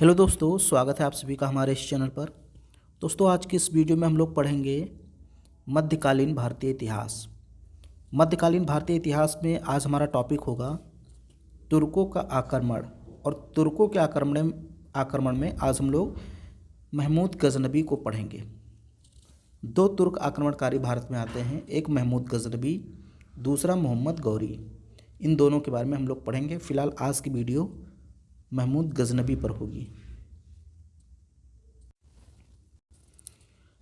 Hello दोस्तों, स्वागत है आप सभी का हमारे इस चैनल पर। दोस्तों, आज की इस वीडियो में हम लोग पढ़ेंगे मध्यकालीन भारतीय इतिहास। मध्यकालीन भारतीय इतिहास में आज हमारा टॉपिक होगा तुर्कों का आक्रमण। और तुर्कों के आक्रमण में आज हम लोग महमूद गजनबी को पढ़ेंगे। दो तुर्क आक्रमणकारी भारत में आते हैं, एक महमूद गजनबी, दूसरा मोहम्मद गौरी। इन दोनों के बारे में हम लोग पढ़ेंगे। फिलहाल आज की वीडियो महमूद गजनबी पर होगी।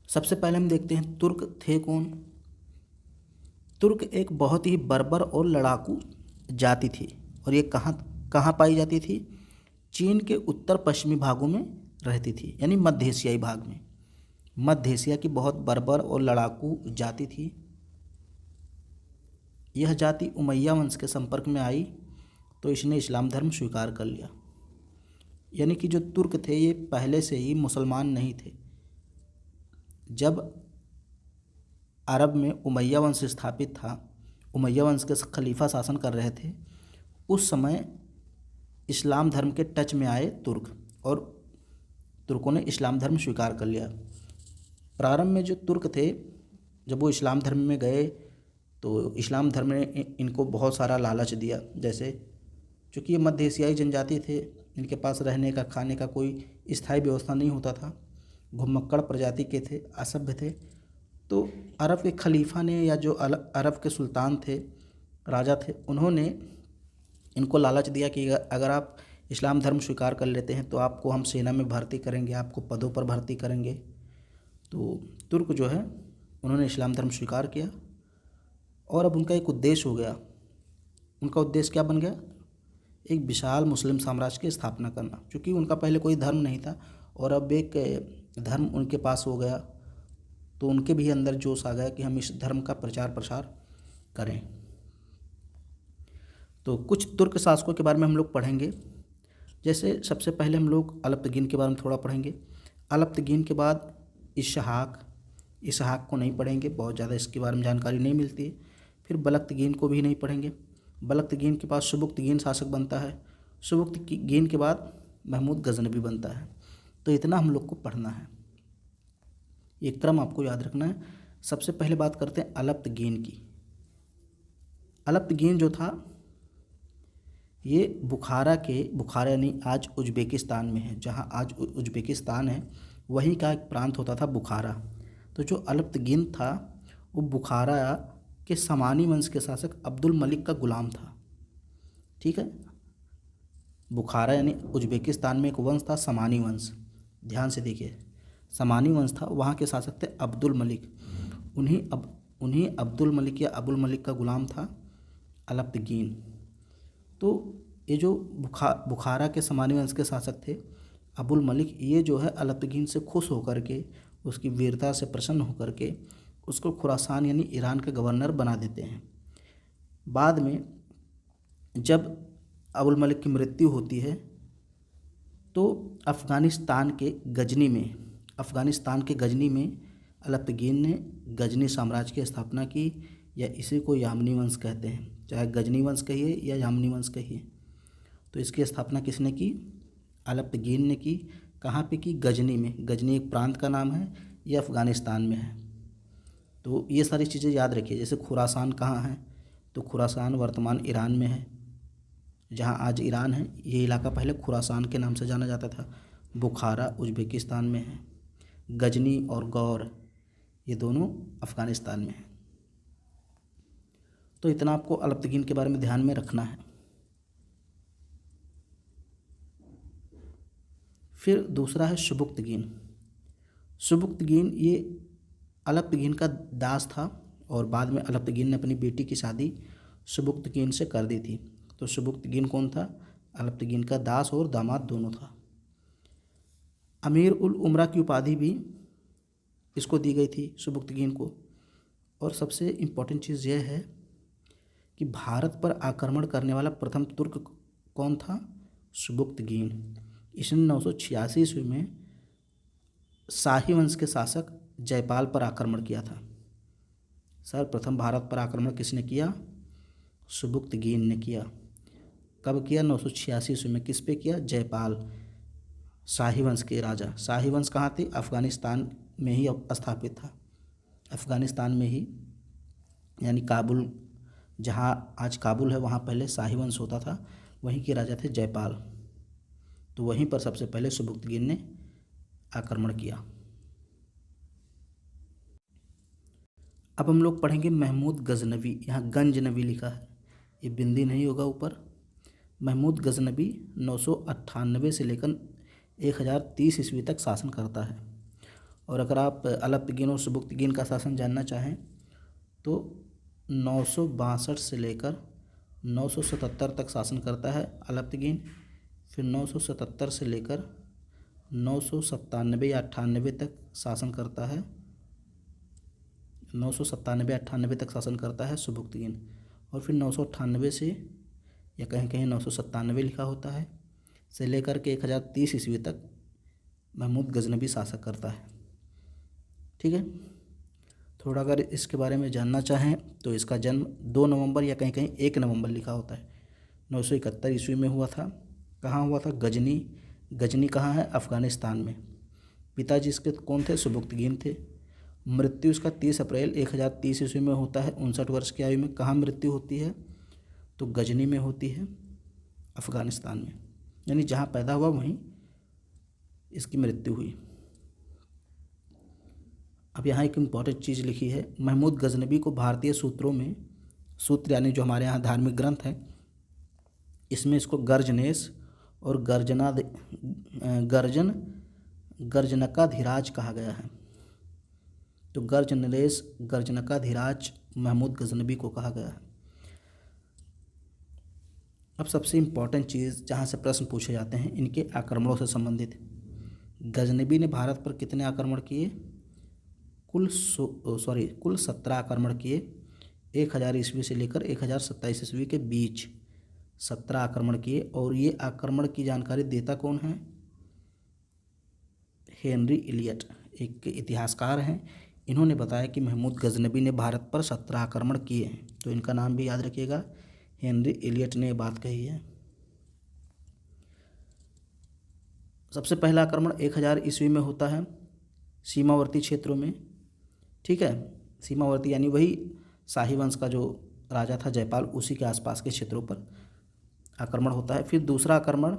सबसे पहले हम देखते हैं तुर्क थे कौन। तुर्क एक बहुत ही बर्बर और लड़ाकू जाति थी और ये कहाँ कहाँ पाई जाती थी? चीन के उत्तर पश्चिमी भागों में रहती थी, यानी मध्य एशियाई भाग में। मध्य एशिया की बहुत बर्बर और लड़ाकू जाति थी। यह जाति उमैया वंश के संपर्क में आई तो इसने इस्लाम धर्म स्वीकार कर लिया। यानी कि जो तुर्क थे ये पहले से ही मुसलमान नहीं थे। जब अरब में उमैया वंश स्थापित था, उमैया वंश के खलीफा शासन कर रहे थे, उस समय इस्लाम धर्म के टच में आए तुर्क और तुर्कों ने इस्लाम धर्म स्वीकार कर लिया। प्रारंभ में जो तुर्क थे, जब वो इस्लाम धर्म में गए तो इस्लाम धर्म ने इनको बहुत सारा लालच दिया। जैसे चूँकि ये मध्य एशियाई जनजाति थे, इनके पास रहने का, खाने का कोई स्थायी व्यवस्था नहीं होता था, घुमक्कड़ प्रजाति के थे, असभ्य थे। तो अरब के खलीफा ने या जो अरब के सुल्तान थे, राजा थे, उन्होंने इनको लालच दिया कि अगर आप इस्लाम धर्म स्वीकार कर लेते हैं तो आपको हम सेना में भर्ती करेंगे, आपको पदों पर भर्ती करेंगे। तो तुर्क जो है उन्होंने इस्लाम धर्म स्वीकार किया और अब उनका एक उद्देश्य हो गया। उनका उद्देश्य क्या बन गया? एक विशाल मुस्लिम साम्राज्य की स्थापना करना। क्योंकि उनका पहले कोई धर्म नहीं था और अब एक धर्म उनके पास हो गया तो उनके भी अंदर जोश आ गया कि हम इस धर्म का प्रचार प्रसार करें। तो कुछ तुर्क शासकों के बारे में हम लोग पढ़ेंगे। जैसे सबसे पहले हम लोग अलप्तगीन के बारे में थोड़ा पढ़ेंगे। अलप्तगीन के बाद इसहाक को नहीं पढ़ेंगे, बहुत ज़्यादा इसके बारे में जानकारी नहीं मिलती है। फिर बलक्तगीन को भी नहीं पढ़ेंगे। बलक्तगीन के बाद सुबुक्तगीन शासक बनता है। सुबुक्तगीन के बाद महमूद गजनबी बनता है। तो इतना हम लोग को पढ़ना है, ये क्रम आपको याद रखना है। सबसे पहले बात करते हैं अलप्तगीन की। अलप्तगीन जो था ये बुखारा यानी आज उज्बेकिस्तान में है, जहाँ आज उज्बेकिस्तान है वहीं का एक प्रांत होता था बुखारा। तो जो अलप्तगीन था वो बुखारा के समानी वंश के शासक अब्दुल मलिक का गुलाम था। ठीक है, बुखारा यानी उज्बेकिस्तान में एक वंश था समानी वंश। ध्यान से देखिए, समानी वंश था, वहाँ के शासक थे अब्दुल मलिक। उन्हीं अब्दुल मलिक या अबुल मलिक का गुलाम था अलप्तगीन। तो ये जो बुखारा के समानी वंश के शासक थे अबुल मलिक, ये जो है अलप्तगीन से खुश होकर के, उसकी वीरता से प्रसन्न होकर के उसको खुरासान यानी ईरान का गवर्नर बना देते हैं। बाद में जब अबुल मलिक की मृत्यु होती है तो अफ़गानिस्तान के गजनी में अलप्तगीन ने गजनी साम्राज्य की स्थापना की, या इसी को यामनी वंश कहते हैं, चाहे गजनी वंश कहिए या यामनी वंश कहिए। तो इसकी स्थापना किसने की? अलप्तगीन ने की। कहाँ पे की? गजनी में। गजनी एक प्रांत का नाम है, ये अफ़गानिस्तान में है। तो ये सारी चीज़ें याद रखिए। जैसे खुरासान कहाँ है? तो खुरासान वर्तमान ईरान में है, जहाँ आज ईरान है। ये इलाका पहले खुरासान के नाम से जाना जाता था। बुखारा उज्बेकिस्तान में है। गजनी और गौर ये दोनों अफ़गानिस्तान में हैं। तो इतना आपको अलप्तगीन के बारे में ध्यान में रखना है। फिर दूसरा है सुबुक्तगीन। सुबुक्तगीन ये अलप्तगीन का दास था और बाद में अलप्तगीन ने अपनी बेटी की शादी सुबुक्तगीन से कर दी थी। तो सुबुक्तगीन कौन था? अलप्तगीन का दास और दामाद दोनों था। अमीर उल उमरा की उपाधि भी इसको दी गई थी, सुबुक्तगीन को। और सबसे इम्पोर्टेंट चीज़ यह है कि भारत पर आक्रमण करने वाला प्रथम तुर्क कौन था? सुबुक्तगीन। इसने 986 ईस्वी में शाही वंश के शासक जयपाल पर आक्रमण किया था। सर्वप्रथम भारत पर आक्रमण किसने किया? सुबुक्तगीन ने किया। कब किया? 986 ईस्वी में। किस पे किया? जयपाल, शाही वंश के राजा। शाही वंश कहाँ थे? अफ़गानिस्तान में ही स्थापित था। अफ़गानिस्तान में ही, यानी काबुल, जहाँ आज काबुल है वहाँ पहले शाही वंश होता था। वहीं के राजा थे जयपाल। तो वहीं पर सबसे पहले सुबुक्तगिन ने आक्रमण किया। अब हम लोग पढ़ेंगे महमूद गजनवी। यहाँ गंजनवी लिखा है, ये बिंदी नहीं होगा ऊपर। महमूद गजनवी 998 से लेकर 1030 ईस्वी तक शासन करता है। और अगर आप अलप्तगीन और सुबुक्तगीन का शासन जानना चाहें तो 962 से लेकर 977 तक शासन करता है अलप्तगीन। फिर 977 से लेकर 997 या 98 तक शासन करता है 997-98 तक शासन करता है सुबुक्तगीन। और फिर 998 से, या कहीं कहीं 997 लिखा होता है, से लेकर के 1030 ईस्वी तक महमूद गजनवी शासक करता है। ठीक है। थोड़ा अगर इसके बारे में जानना चाहें तो इसका जन्म 2 नवंबर या कहीं कहीं 1 नवंबर लिखा होता है 971 ईस्वी में हुआ था। कहाँ हुआ था? गजनी। गजनी कहाँ है? अफ़गानिस्तान में। पिताजी इसके कौन थे? सुबुक्तगीन थे। मृत्यु इसका 30 अप्रैल 1030 ईस्वी में होता है 59 वर्ष की आयु में। कहाँ मृत्यु होती है? तो गजनी में होती है, अफ़गानिस्तान में, यानी जहाँ पैदा हुआ वहीं इसकी मृत्यु हुई। अब यहाँ एक इम्पॉर्टेंट चीज़ लिखी है, महमूद गजनवी को भारतीय सूत्रों में, सूत्र यानी जो हमारे यहाँ धार्मिक ग्रंथ है, इसमें इसको गर्जनेश और गर्जनकाधिराज कहा गया है। तो गर्जनरेश, गर्जनकाधिराज महमूद गजनवी को कहा गया है। अब सबसे इम्पॉर्टेंट चीज़ जहाँ से प्रश्न पूछे जाते हैं इनके आक्रमणों से संबंधित। गजनवी ने भारत पर कितने आक्रमण किए? कुल 17 आक्रमण किए। 1000 ईस्वी से लेकर 1027 ईस्वी के बीच 17 आक्रमण किए। और ये आक्रमण की जानकारी देता कौन है? हेनरी इलियट, एक इतिहासकार हैं। इन्होंने बताया कि महमूद गजनवी ने भारत पर 17 आक्रमण किए हैं। तो इनका नाम भी याद रखिएगा, हेनरी इलियट ने बात कही है। सबसे पहला आक्रमण 1000 ईस्वी में होता है सीमावर्ती क्षेत्रों में। ठीक है, सीमावर्ती यानी वही शाही वंश का जो राजा था जयपाल, उसी के आसपास के क्षेत्रों पर आक्रमण होता है। फिर दूसरा आक्रमण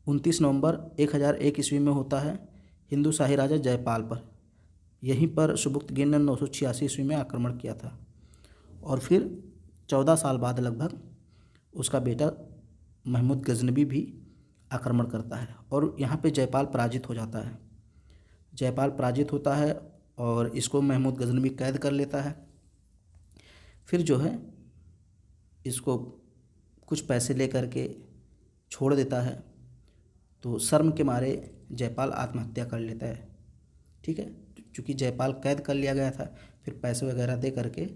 29 नवंबर 1001 ईस्वी में होता है हिंदू शाही राजा जयपाल पर। यहीं पर सुबुक्तगिन ने 986 ईस्वी में आक्रमण किया था। और फिर 14 साल बाद लगभग उसका बेटा महमूद गजनवी भी आक्रमण करता है और यहाँ पे जयपाल पराजित हो जाता है। जयपाल पराजित होता है और इसको महमूद गजनवी कैद कर लेता है। फिर जो है इसको कुछ पैसे ले करके छोड़ देता है। तो शर्म के मारे जयपाल आत्महत्या कर लेता है। ठीक है, चूँकि जयपाल कैद कर लिया गया था, फिर पैसे वगैरह दे करके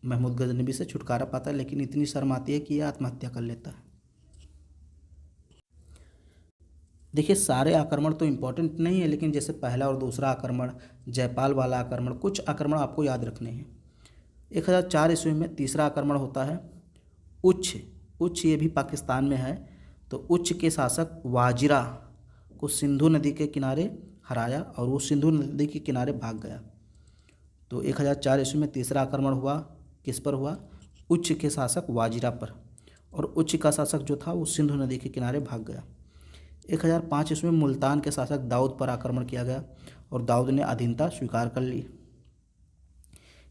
महमूद गजनवी से छुटकारा पाता है, लेकिन इतनी शर्म आती है कि ये आत्महत्या कर लेता है। देखिए, सारे आक्रमण तो इम्पोर्टेंट नहीं है, लेकिन जैसे पहला और दूसरा आक्रमण, जयपाल वाला आक्रमण, कुछ आक्रमण आपको याद रखने हैं। 1004 ईस्वी में तीसरा आक्रमण होता है उच्छ, ये भी पाकिस्तान में है। तो उच्छ के शासक वाजिरा को सिंधु नदी के किनारे हराया और वो सिंधु नदी के किनारे भाग गया। तो 1004 ईस्वी में तीसरा आक्रमण हुआ, किस पर हुआ? उच्छ के शासक वाजिरा पर। और उच्छ का शासक जो था वो सिंधु नदी के किनारे भाग गया। 1005 ईस्वी में मुल्तान के शासक दाऊद पर आक्रमण किया गया और दाऊद ने अधीनता स्वीकार कर ली।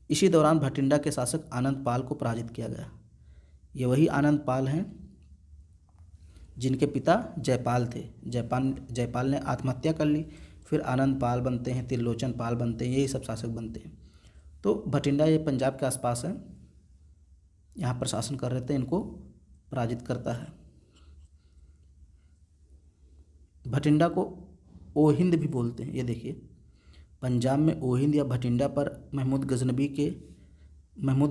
इसी दौरान भटिंडा के शासक आनंद पाल को पराजित किया गया। ये वही आनंद पाल हैं जिनके पिता जयपाल थे। जयपाल ने आत्महत्या कर ली, फिर आनंद पाल बनते हैं, त्रिलोचन पाल बनते हैं, यही सब शासक बनते हैं। तो भटिंडा ये पंजाब के आसपास है, यहाँ पर शासन कर रहे थे, इनको पराजित करता है। भटिंडा को ओहिंद भी बोलते हैं। ये देखिए, पंजाब में ओहिंद या भटिंडा पर महमूद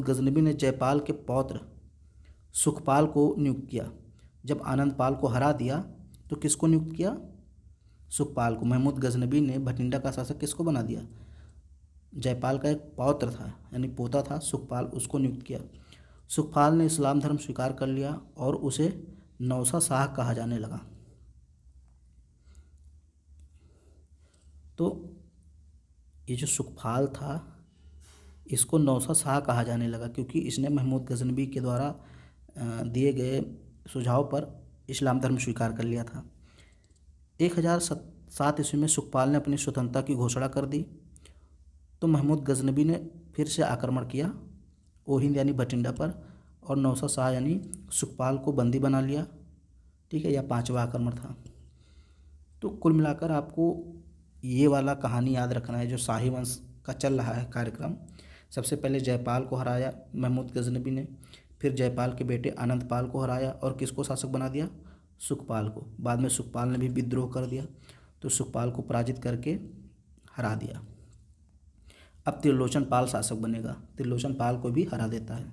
गजनवी ने जयपाल के पौत्र सुखपाल को नियुक्त किया। जब आनंद पाल को हरा दिया तो किसको नियुक्त किया? सुखपाल को। महमूद गजनवी ने भटिंडा का शासक किसको बना दिया? जयपाल का एक पौत्र था, यानी पोता था सुखपाल, उसको नियुक्त किया। सुखपाल ने इस्लाम धर्म स्वीकार कर लिया और उसे नौसा शाह कहा जाने लगा। तो ये जो सुखपाल था इसको नौसा शाह कहा जाने लगा, क्योंकि इसने महमूद गजनवी के द्वारा दिए गए सुझाव पर इस्लाम धर्म स्वीकार कर लिया था। 1007 ईस्वी में सुखपाल ने अपनी स्वतंत्रता की घोषणा कर दी, तो महमूद गजनवी ने फिर से आक्रमण किया ओहिंद यानी भटिंडा पर, और नौसा शाह यानी सुखपाल को बंदी बना लिया। ठीक है, यह 5वां आक्रमण था। तो कुल मिलाकर आपको ये वाला कहानी याद रखना है जो शाही वंश का चल रहा है कार्यक्रम। सबसे पहले जयपाल को हराया महमूद गजनवी ने, फिर जयपाल के बेटे आनंदपाल को हराया और किसको शासक बना दिया, सुखपाल को। बाद में सुखपाल ने भी विद्रोह कर दिया, तो सुखपाल को पराजित करके हरा दिया। अब त्रिलोचन पाल शासक बनेगा, त्रिलोचन पाल को भी हरा देता है।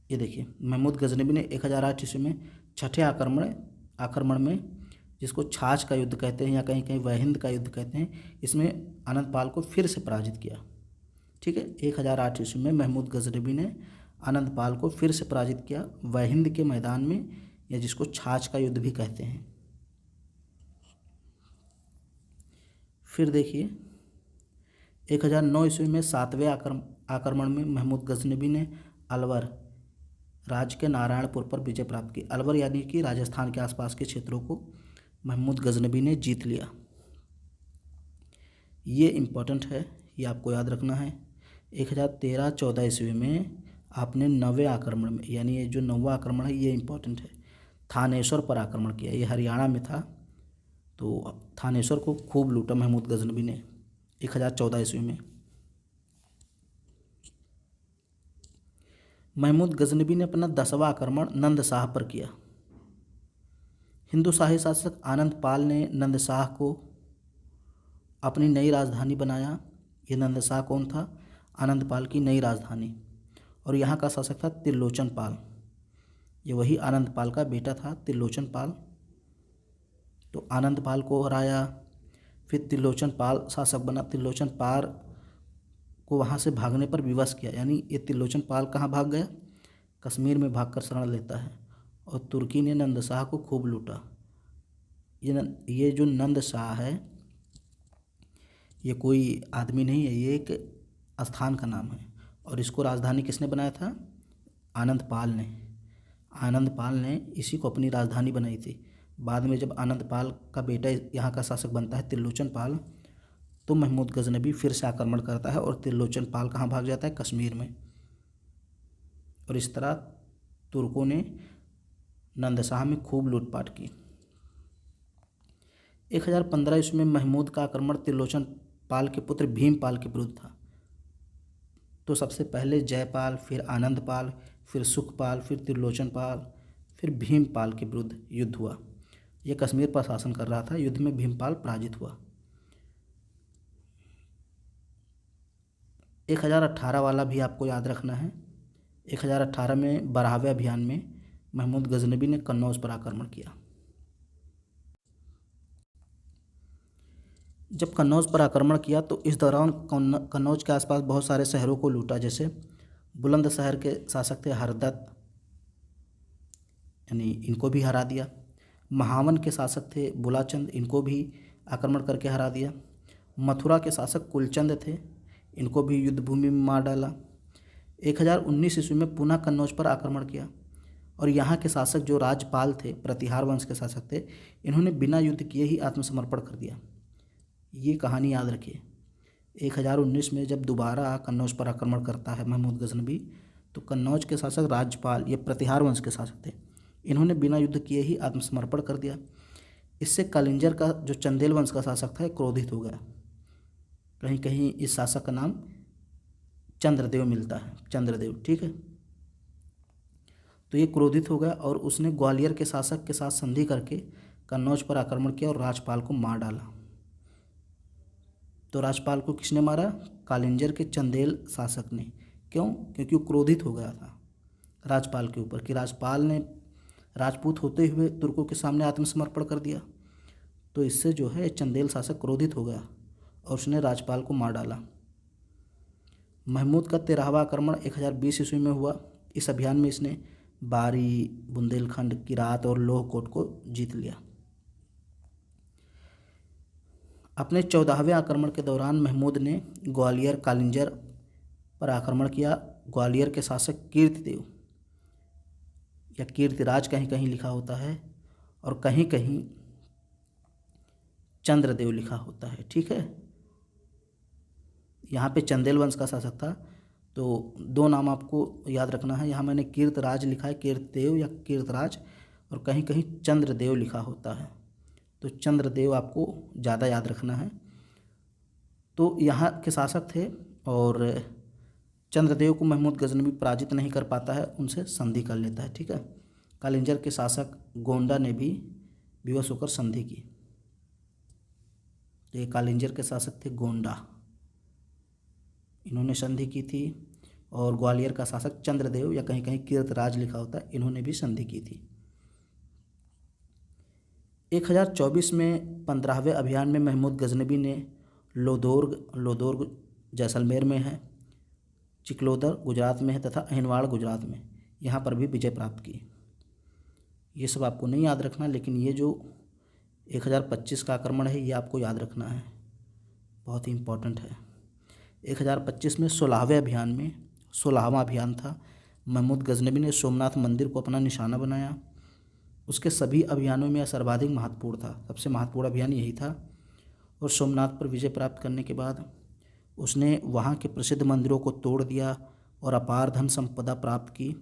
ये देखिए, महमूद गजनवी ने 1008 ईस्वी में छठे आक्रमण में, जिसको छाछ का युद्ध कहते हैं या कहीं कहीं वहिंद का युद्ध कहते हैं, इसमें आनंदपाल को फिर से पराजित किया। ठीक है, 1008 ईस्वी में महमूद गजनवी ने आनंदपाल को फिर से पराजित किया वहिंद के मैदान में, या जिसको छाछ का युद्ध भी कहते हैं। फिर देखिए 1009 ईस्वी में 7वें आक्रमण में महमूद गजनवी ने अलवर राज्य के नारायणपुर पर विजय प्राप्त की। अलवर यानी कि राजस्थान के आसपास के क्षेत्रों को महमूद गजनवी ने जीत लिया। ये इम्पोर्टेंट है, ये आपको याद रखना है। 1013-14 ईस्वी में आपने 9वें आक्रमण में, यानी ये जो 9वां आक्रमण है ये इम्पोर्टेंट है, थानेश्वर पर आक्रमण किया। ये हरियाणा में था, तो थानेश्वर को खूब लूटा महमूद गजनवी ने 1014 ईस्वी में। महमूद गजनवी ने अपना 10वां आक्रमण नंदशाह पर किया। हिंदू शाही शासक आनंदपाल ने नंदशाह को अपनी नई राजधानी बनाया। ये नंदशाह कौन था, आनंदपाल की नई राजधानी, और यहाँ का शासक था त्रिलोचन पाल। ये वही आनंदपाल का बेटा था त्रिलोचन पाल। तो आनंदपाल को हराया, फिर त्रिलोचन पाल शासक बना। त्रिलोचन पाल को वहाँ से भागने पर विवश किया, यानी ये त्रिलोचन पाल कहाँ भाग गया, कश्मीर में भागकर शरण लेता है, और तुर्की ने नंदशाह को खूब लूटा। ये जो नंदशाह है ये कोई आदमी नहीं है, ये एक स्थान का नाम है, और इसको राजधानी किसने बनाया था, आनंदपाल ने। आनंदपाल ने इसी को अपनी राजधानी बनाई थी। बाद में जब आनंदपाल का बेटा यहाँ का शासक बनता है त्रिलोचन पाल, तो महमूद गजनवी फिर से आक्रमण करता है और त्रिलोचन पाल कहाँ भाग जाता है, कश्मीर में। और इस तरह तुर्कों ने नंदशाह में खूब लूटपाट की। 1015 ईस्वी में महमूद का आक्रमण त्रिलोचन पाल के पुत्र भीमपाल के विरुद्ध था। तो सबसे पहले जयपाल, फिर आनंदपाल, फिर सुखपाल, फिर त्रिलोचन पाल, फिर भीमपाल के विरुद्ध युद्ध हुआ। यह कश्मीर पर शासन कर रहा था। युद्ध में भीमपाल पराजित हुआ। 1018 वाला भी आपको याद रखना है। 1018 में 12वें अभियान में महमूद गजनवी ने कन्नौज पर आक्रमण किया। जब कन्नौज पर आक्रमण किया तो इस दौरान कन्नौज के आसपास बहुत सारे शहरों को लूटा, जैसे बुलंदशहर के शासक थे हरदत्त, यानी इनको भी हरा दिया। महावन के शासक थे बुलाचंद, इनको भी आक्रमण करके हरा दिया। मथुरा के शासक कुलचंद थे, इनको भी युद्ध भूमि में मार डाला। 1019 ईस्वी में पुनः कन्नौज पर आक्रमण किया, और यहाँ के शासक जो राजपाल थे, प्रतिहार वंश के शासक थे, इन्होंने बिना युद्ध किए ही आत्मसमर्पण कर दिया। ये कहानी याद रखिए। 1019 में जब दोबारा कन्नौज पर आक्रमण करता है महमूद गजनवी, तो कन्नौज के शासक राजपाल, ये प्रतिहार वंश के शासक थे, इन्होंने बिना युद्ध किए ही आत्मसमर्पण कर दिया। इससे कालिंजर का जो चंदेल वंश का शासक था क्रोधित हो गया। कहीं कहीं इस शासक का नाम चंद्रदेव मिलता है, चंद्रदेव, ठीक है। तो ये क्रोधित हो गया और उसने ग्वालियर के शासक के साथ संधि करके कन्नौज पर आक्रमण किया और राजपाल को मार डाला। तो राजपाल को किसने मारा, कालिंजर के चंदेल शासक ने। क्यों? क्योंकि वो क्रोधित हो गया था राजपाल के ऊपर कि राजपाल ने राजपूत होते हुए तुर्कों के सामने आत्मसमर्पण कर दिया। तो इससे जो है चंदेल शासक क्रोधित हो गया और उसने राजपाल को मार डाला। महमूद का 13वां आक्रमण 1020 ईस्वी में हुआ। इस अभियान में इसने बारी, बुंदेलखंड, किरात और लोहकोट को जीत लिया। अपने 14वें आक्रमण के दौरान महमूद ने ग्वालियर कालिंजर पर आक्रमण किया। ग्वालियर के शासक कीर्तिदेव या कीर्तिराज कहीं कहीं लिखा होता है और कहीं कहीं चंद्रदेव लिखा होता है। ठीक है, यहाँ पे चंदेल वंश का शासक था, तो दो नाम आपको याद रखना है। यहाँ मैंने कीर्तराज लिखा है, कीर्तिदेव या कीर्तराज, और कहीं कहीं चंद्रदेव लिखा होता है, तो चंद्रदेव आपको ज़्यादा याद रखना है। तो यहाँ के शासक थे और चंद्रदेव को महमूद गजनवी पराजित नहीं कर पाता है, उनसे संधि कर लेता है। ठीक है, कालिंजर के शासक गोंडा ने भी विवश होकर संधि की। ये कालिंजर के शासक थे गोंडा, इन्होंने संधि की थी। और ग्वालियर का शासक चंद्रदेव या कहीं कहीं कीर्तराज लिखा होता है, इन्होंने भी संधि की थी। 1024 में 15वें अभियान में महमूद गजनवी ने लोदोर्ग जैसलमेर में है, चिकलोदर गुजरात में है तथा अहिनवाड़ गुजरात में, यहाँ पर भी विजय प्राप्त की। ये सब आपको नहीं याद रखना, लेकिन ये जो 1025 का आक्रमण है ये आपको याद रखना है, बहुत ही इम्पोर्टेंट है। 1025 में 16वें अभियान में 16वां अभियान था, महमूद गजनवी ने सोमनाथ मंदिर को अपना निशाना बनाया। उसके सभी अभियानों में यह सर्वाधिक महत्वपूर्ण था, सबसे महत्वपूर्ण अभियान यही था। और सोमनाथ पर विजय प्राप्त करने के बाद उसने वहाँ के प्रसिद्ध मंदिरों को तोड़ दिया और अपार धन संपदा प्राप्त की।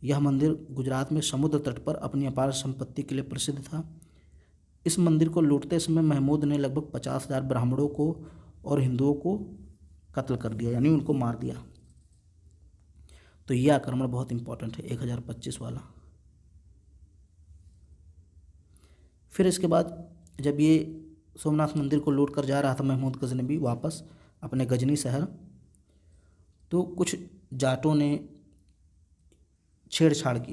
यह मंदिर गुजरात में समुद्र तट पर अपनी अपार संपत्ति के लिए प्रसिद्ध था। इस मंदिर को लूटते समय महमूद ने लगभग 50,000 ब्राह्मणों को और हिंदुओं को कत्ल कर दिया, यानी उनको मार दिया। तो यह आक्रमण बहुत इंपॉर्टेंट है, 1025 वाला। फिर इसके बाद जब ये सोमनाथ मंदिर को लूट कर जा रहा था महमूद गजनवी वापस अपने गजनी शहर, तो कुछ जाटों ने छेड़छाड़ की,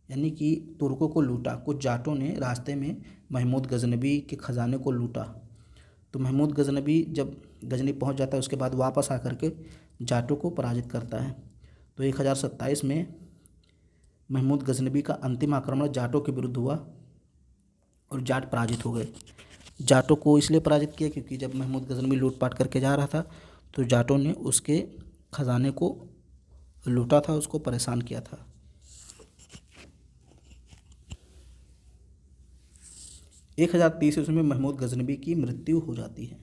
यानी कि तुर्कों को लूटा। कुछ जाटों ने रास्ते में महमूद गजनवी के खजाने को लूटा। तो महमूद गजनवी जब गजनी पहुंच जाता है उसके बाद वापस आकर के जाटों को पराजित करता है। तो 1027 में महमूद गजनवी का अंतिम आक्रमण जाटों के विरुद्ध हुआ और जाट पराजित हो गए। जाटों को इसलिए पराजित किया क्योंकि जब महमूद गजनवी लूटपाट करके जा रहा था तो जाटों ने उसके खजाने को लूटा था, उसको परेशान किया था। एक 1030 ईस्वी में महमूद गजनवी की मृत्यु हो जाती है।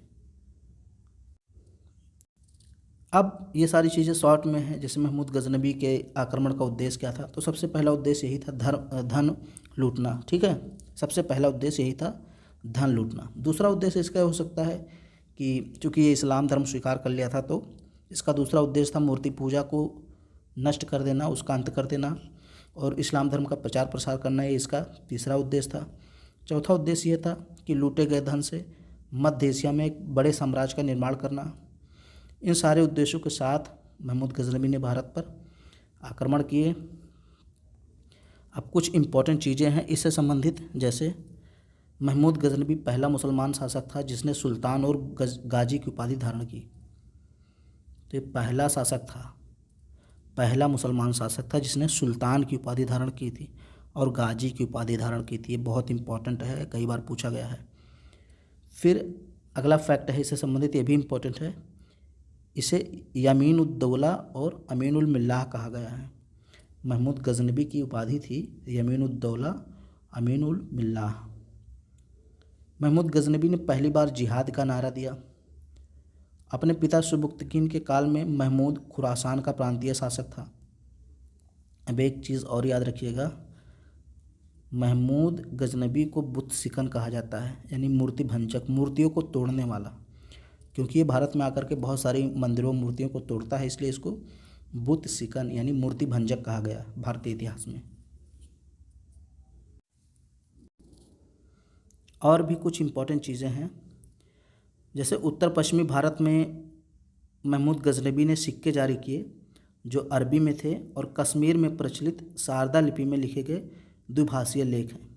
अब ये सारी चीज़ें शॉर्ट में हैं, जैसे महमूद गजनवी के आक्रमण का उद्देश्य क्या था। तो सबसे पहला उद्देश्य यही था धन लूटना। ठीक है, सबसे पहला उद्देश्य यही था धन लूटना। दूसरा उद्देश्य इसका हो सकता है कि चूँकि ये इस्लाम धर्म स्वीकार कर लिया था तो इसका दूसरा उद्देश्य था मूर्ति पूजा को नष्ट कर देना, उसका अंत कर देना और इस्लाम धर्म का प्रचार प्रसार करना, ये इसका तीसरा उद्देश्य था। चौथा उद्देश्य यह था कि लूटे गए धन से मध्य एशिया में एक बड़े साम्राज्य का निर्माण करना। इन सारे उद्देश्यों के साथ महमूद गजनवी ने भारत पर आक्रमण किए। अब कुछ इम्पोर्टेंट चीज़ें हैं इससे संबंधित, जैसे महमूद गजनवी पहला मुसलमान शासक था जिसने सुल्तान और गाजी की उपाधि धारण की। तो ये पहला शासक था, पहला मुसलमान शासक था जिसने सुल्तान की उपाधि धारण की थी और गाजी की उपाधि धारण की थी। ये बहुत इंपॉर्टेंट है, कई बार पूछा गया है। फिर अगला फैक्ट है इससे संबंधित, ये भी इम्पोर्टेंट है, इसे यमीन उद दौला और अमीन उल मिल्लाह कहा गया है। महमूद गजनवी की उपाधि थी यमीन उद दौला अमीन उल मिल्लाह। महमूद गजनवी ने पहली बार जिहाद का नारा दिया। अपने पिता सुबुक्तकीन के काल में महमूद खुरासान का प्रांतीय शासक था। अब एक चीज़ और याद रखिएगा, महमूद गजनवी को बुत सिकन कहा जाता है, यानी मूर्ति भंजक, मूर्तियों को तोड़ने वाला, क्योंकि ये भारत में आकर के बहुत सारी मंदिरों मूर्तियों को तोड़ता है, इसलिए इसको बुत सिकन यानी मूर्ति भंजक कहा गया भारतीय इतिहास में। और भी कुछ इम्पोर्टेंट चीज़ें हैं, जैसे उत्तर पश्चिमी भारत में महमूद गजनवी ने सिक्के जारी किए जो अरबी में थे और कश्मीर में प्रचलित शारदा लिपि में लिखे गए द्विभाषीय लेख हैं।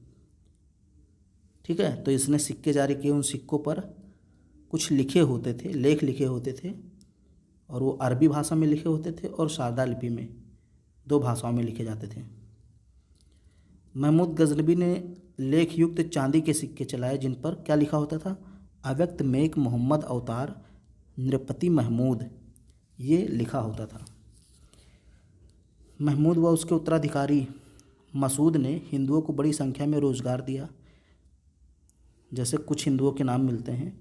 ठीक है, तो इसने सिक्के जारी किए, उन सिक्कों पर कुछ लिखे होते थे, लेख लिखे होते थे और वो अरबी भाषा में लिखे होते थे और शारदा लिपि में, दो भाषाओं में लिखे जाते थे। महमूद गजनवी ने लेख युक्त चांदी के सिक्के चलाए जिन पर क्या लिखा होता था, अव्यक्त मेक मोहम्मद अवतार नृपति महमूद, ये लिखा होता था। महमूद व उसके उत्तराधिकारी मसूद ने हिंदुओं को बड़ी संख्या में रोजगार दिया। जैसे कुछ हिंदुओं के नाम मिलते हैं,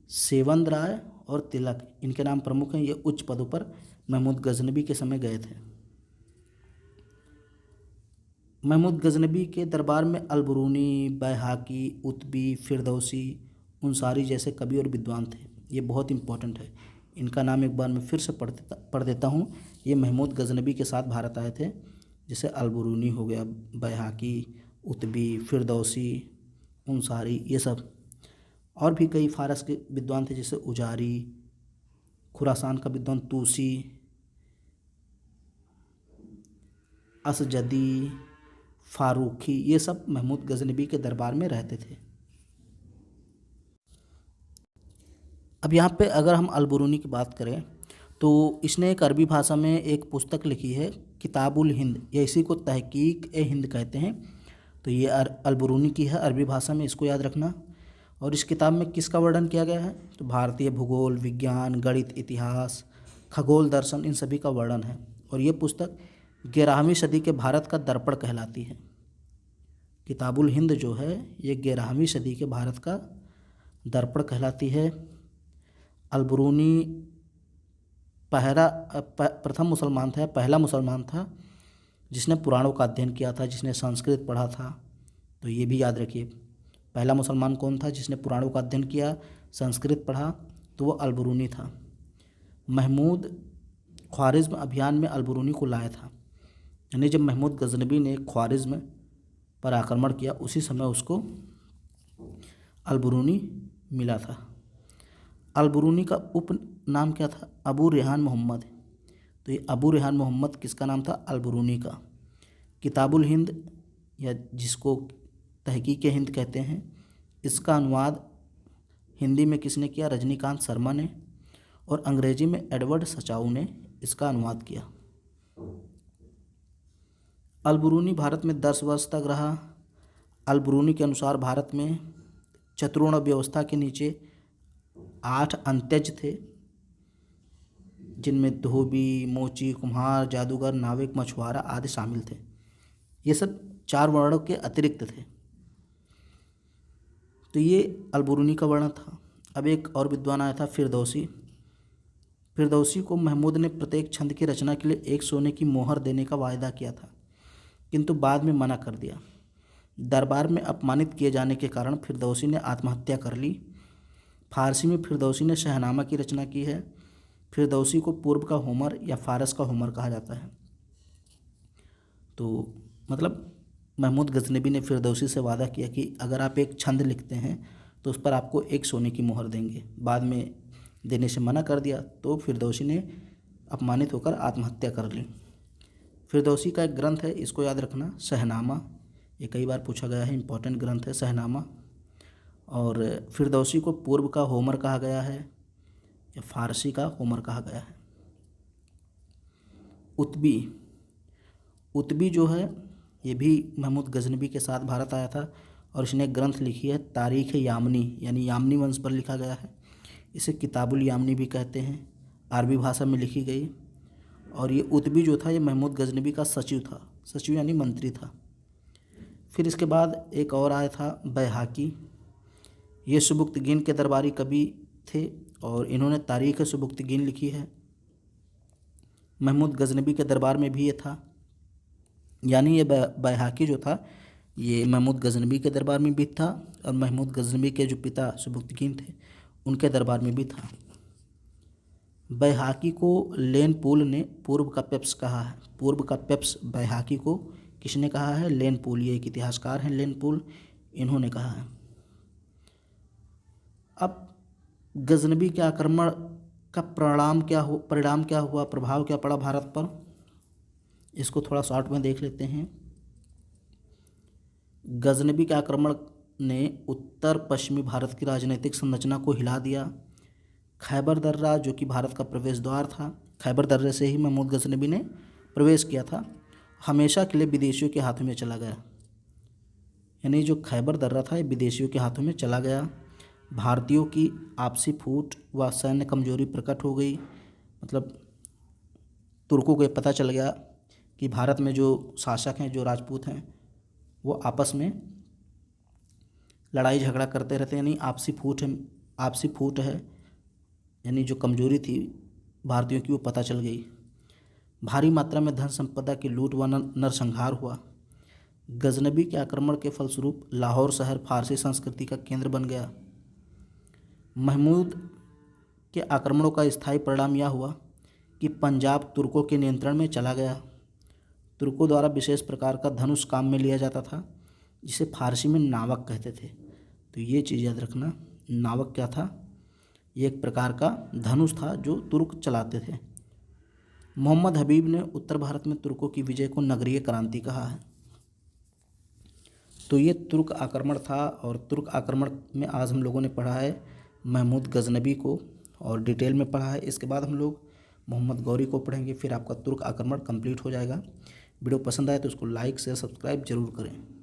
सेवंद राय और तिलक, इनके नाम प्रमुख हैं। ये उच्च पदों पर महमूद गजनबी के समय गए थे। महमूद गजनबी के दरबार में अलबरूनी, बैहाकी, उतबी, फिरदौसी, अंसारी जैसे कवि और विद्वान थे। ये बहुत इंपॉर्टेंट है, इनका नाम एक बार मैं फिर से पढ़ देता हूँ। ये महमूद गजनबी के साथ भारत आए थे। जैसे अलबरूनी हो गया, बैहाकी, उतबी, फिरदौसी, अंसारी, ये सब। और भी कई फारस के विद्वान थे, जैसे उजारी, खुरासान का विद्वान तूसी, असजदी, फारूखी, ये सब महमूद गजनबी के दरबार में रहते थे। अब यहाँ पे अगर हम अलबरूनी की बात करें तो इसने एक अरबी भाषा में एक पुस्तक लिखी है, किताबुल हिंद, या इसी को तहकीक ए हिंद कहते हैं। तो ये अलबरूनी की है अरबी भाषा में, इसको याद रखना। और इस किताब में किसका वर्णन किया गया है? तो भारतीय भूगोल, विज्ञान, गणित, इतिहास, खगोल दर्शन, इन सभी का वर्णन है। और ये पुस्तक 11वीं सदी के भारत का दर्पण कहलाती है। किताबुल हिंद जो है ये 11वीं सदी के भारत का दर्पण कहलाती है। अलबरूनी प्रथम मुसलमान था, पहला मुसलमान था जिसने पुराणों का अध्ययन किया था, जिसने संस्कृत पढ़ा था। तो ये भी याद रखिए, पहला मुसलमान कौन था जिसने पुराणों का अध्ययन किया, संस्कृत पढ़ा, तो वो अलबरूनी था। महमूद ख्वारिज़्म अभियान में अलबरूनी को लाया था। यानी जब महमूद गजनबी ने ख्वारिज़्म पर आक्रमण किया, उसी समय उसको अलबरूनी मिला था। अलबरूनी का उपनाम क्या था? अबू रेहान मोहम्मद। तो ये अबू रेहान मोहम्मद किसका नाम था? अलबरूनी का। किताबुल हिंद, या जिसको तहकीक हिंद कहते हैं, इसका अनुवाद हिंदी में किसने किया? रजनीकांत शर्मा ने। और अंग्रेजी में एडवर्ड सचाऊ ने इसका अनुवाद किया। अलबरूनी भारत में 10 वर्ष तक रहा। अलबरूनी के अनुसार भारत में चतुर्ण व्यवस्था के नीचे 8 अंत्यज थे, जिनमें धोबी, मोची, कुम्हार, जादूगर, नाविक, मछुआरा आदि शामिल थे। ये सब 4 वर्णों के अतिरिक्त थे। तो ये अलबरूनी का वर्णन था। अब एक और विद्वान आया था, फिरदौसी। फिरदौसी को महमूद ने प्रत्येक छंद की रचना के लिए 1 सोने की मोहर देने का वायदा किया था, किंतु बाद में मना कर दिया। दरबार में अपमानित किए जाने के कारण फिरदौसी ने आत्महत्या कर ली। फारसी में फिरदौसी ने शहनामा की रचना की है। फिरदौसी को पूर्व का होमर या फारस का होमर कहा जाता है। तो मतलब महमूद गजनबी ने फिरदौसी से वादा किया कि अगर आप एक छंद लिखते हैं तो उस पर आपको 1 सोने की मोहर देंगे। बाद में देने से मना कर दिया, तो फिरदौसी ने अपमानित होकर आत्महत्या कर ली। फिरदौसी का एक ग्रंथ है, इसको याद रखना, शहनामा। ये कई बार पूछा गया है, इंपॉर्टेंट ग्रंथ है शहनामा। और फिरदौसी को पूर्व का होमर कहा गया है या फारसी का होमर कहा गया है। उतबी जो है ये भी महमूद गजनबी के साथ भारत आया था और इसने एक ग्रंथ लिखी है, तारीख़ यामनी, यानी यामनी वंश पर लिखा गया है। इसे किताबुल यामनी भी कहते हैं, अरबी भाषा में लिखी गई। और ये उतबी जो था ये महमूद गजनबी का सचिव था, सचिव यानी मंत्री था। फिर इसके बाद एक और आया था, बैहाकी। ये सुबुक्तगीन के दरबारी कवि थे और इन्होंने तारीख़ सुबुक्तगीन लिखी है। महमूद गजनबी के दरबार में भी ये था। यानी ये बैहाकी जो था ये महमूद गजनबी के दरबार में भी था और महमूद गजनबी के जो पिता सुबुक्तगीन थे उनके दरबार में भी था। बैहाकी को लेन पूल ने पूर्व का पेप्स कहा है। पूर्व का पेप्स बैहाकी को किसने कहा है? लेन पूल। ये एक इतिहासकार हैं लेन पूल, इन्होंने कहा है। अब गजनबी के आक्रमण का परिणाम क्या हुआ, प्रभाव क्या पड़ा भारत पर, इसको थोड़ा शॉर्ट में देख लेते हैं। गजनबी के आक्रमण ने उत्तर पश्चिमी भारत की राजनीतिक संरचना को हिला दिया। खैबर दर्रा जो कि भारत का प्रवेश द्वार था, खैबर दर्रे से ही महमूद गजनबी ने प्रवेश किया था, हमेशा के लिए विदेशियों के हाथों में चला गया। यानी जो खैबर दर्रा था ये विदेशियों के हाथों में चला गया। भारतीयों की आपसी फूट व सैन्य कमजोरी प्रकट हो गई। मतलब तुर्कों को ये पता चल गया कि भारत में जो शासक हैं, जो राजपूत हैं, वो आपस में लड़ाई झगड़ा करते रहते हैं, यानी आपसी फूट है, यानी जो कमजोरी थी भारतीयों की वो पता चल गई। भारी मात्रा में धन संपदा की लूट व नरसंहार हुआ। गजनबी के आक्रमण के फलस्वरूप लाहौर शहर फारसी संस्कृति का केंद्र बन गया। महमूद के आक्रमणों का स्थायी परिणाम यह हुआ कि पंजाब तुर्कों के नियंत्रण में चला गया। तुर्कों द्वारा विशेष प्रकार का धनुष काम में लिया जाता था, जिसे फारसी में नावक कहते थे। तो ये चीज़ याद रखना, नावक क्या था? ये एक प्रकार का धनुष था जो तुर्क चलाते थे। मोहम्मद हबीब ने उत्तर भारत में तुर्कों की विजय को नगरीय क्रांति कहा है। तो ये तुर्क आक्रमण था, और तुर्क आक्रमण में आज हम लोगों ने पढ़ा है महमूद गजनबी को और डिटेल में पढ़ा है। इसके बाद हम लोग मोहम्मद गौरी को पढ़ेंगे, फिर आपका तुर्क आक्रमण कंप्लीट हो जाएगा। वीडियो पसंद आए तो उसको लाइक शेयर सब्सक्राइब जरूर करें।